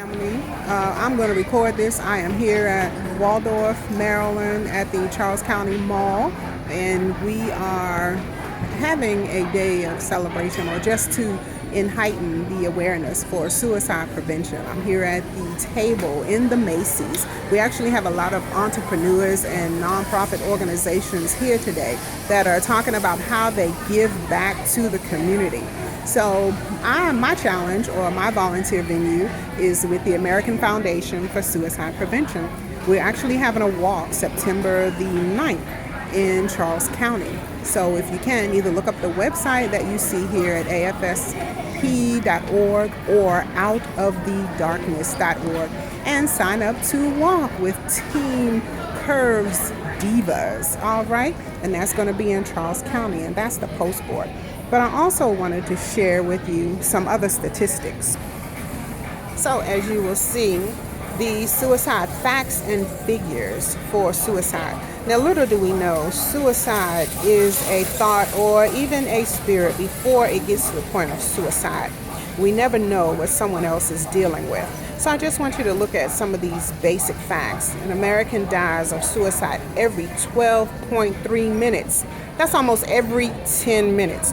Family. I'm going to record this. I am here at Waldorf, Maryland at the Charles County Mall, and we are having a day of celebration or just to heighten the awareness for suicide prevention. I'm here at the table in the Macy's. We actually have a lot of entrepreneurs and nonprofit organizations here today that are talking about how they give back to the community. So my challenge or my volunteer venue is with the American Foundation for Suicide Prevention. We're actually having a walk September the 9th in Charles County. So if you can, either look up the website that you see here at afsp.org or outofthedarkness.org and sign up to walk with Team Curves Divas. All right. And that's going to be in Charles County, and that's the post board. But I also wanted to share with you some other statistics. So as you will see, the suicide facts and figures for suicide. Now, little do we know, suicide is a thought or even a spirit before it gets to the point of suicide. We never know what someone else is dealing with. So I just want you to look at some of these basic facts. An American dies of suicide every 12.3 minutes. That's almost every 10 minutes.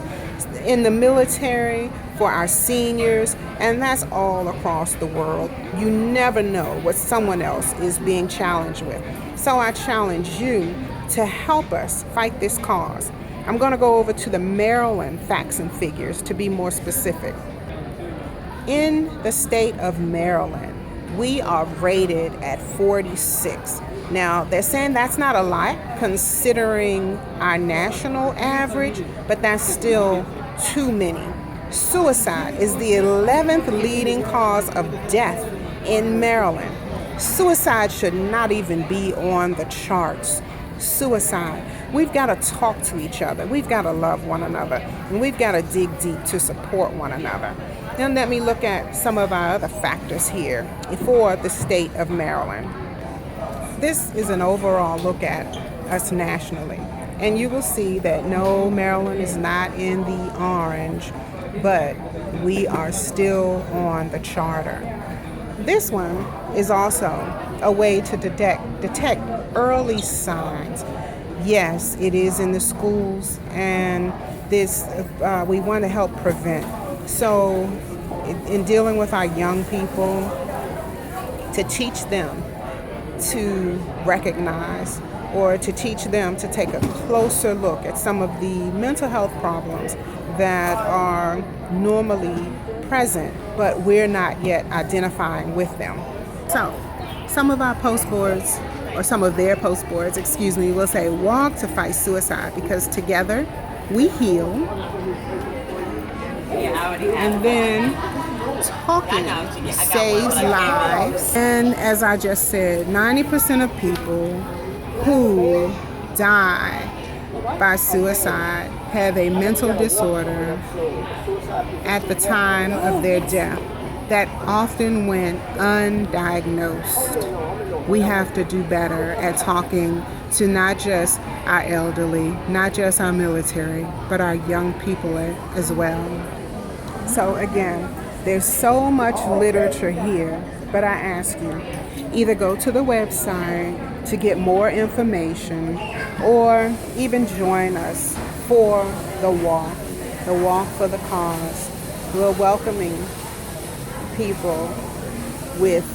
In the military, for our seniors, and that's all across the world. You never know what someone else is being challenged with. So I challenge you to help us fight this cause. I'm going to go over to the Maryland facts and figures to be more specific. In the state of Maryland, we are rated at 46. Now, they're saying that's not a lot considering our national average, but that's still too many. Suicide is the 11th leading cause of death in Maryland. Suicide should not even be on the charts. Suicide. We've got to talk to each other. We've got to love one another. And we've got to dig deep to support one another. Now let me look at some of our other factors here for the state of Maryland. This is an overall look at us nationally. And you will see that no, Maryland is not in the orange, but we are still on the charter. This one is also a way to detect early signs. Yes, it is in the schools, and this we want to help prevent. So in dealing with our young people, to teach them to recognize or to teach them to take a closer look at some of the mental health problems that are normally present, but we're not yet identifying with them. So, some of our post boards, or some of their post boards, will say, walk to fight suicide, because together we heal. And then talking saves lives. And as I just said, 90% of people who die by suicide have a mental disorder at the time of their death that often went undiagnosed. We have to do better at talking to not just our elderly, not just our military, but our young people as well. So again, there's so much literature here, but I ask you, either go to the website to get more information, or even join us for the walk for the cause. We're welcoming people with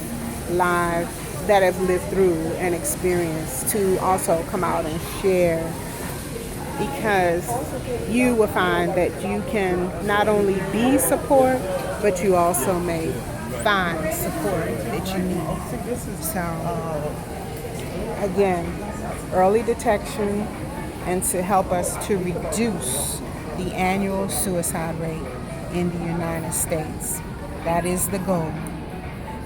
lives that have lived through an experience to also come out and share, because you will find that you can not only be support, but you also may find support that you need. So, again, early detection, and to help us to reduce the annual suicide rate in the United States. That is the goal.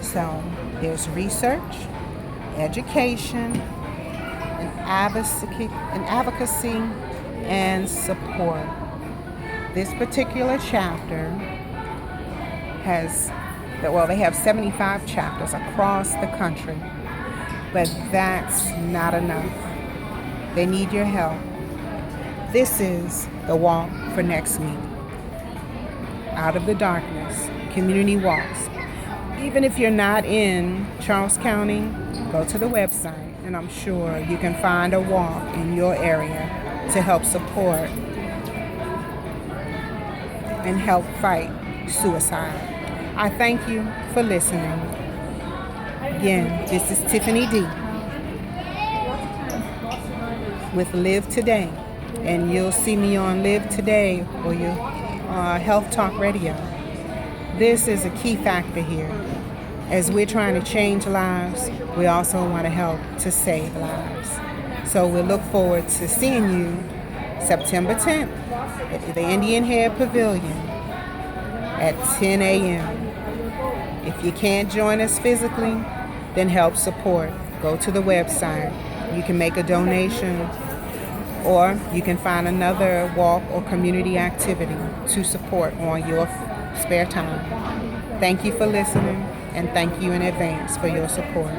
So there's research, education, and advocacy, and support. This particular chapter they have 75 chapters across the country, but that's not enough. They need your help. This is the walk for next week. Out of the Darkness, Community Walks. Even if you're not in Charles County, go to the website and I'm sure you can find a walk in your area to help support and help fight suicide. I thank you for listening. Again, this is Tiffany D with Live Today, and you'll see me on Live Today or your Health Talk Radio. This is a key factor here. As we're trying to change lives, we also want to help to save lives. So we look forward to seeing you September 10th at the Indian Head Pavilion at 10 a.m. If you can't join us physically, then help support. Go to the website. You can make a donation, or you can find another walk or community activity to support on your spare time. Thank you for listening, and thank you in advance for your support.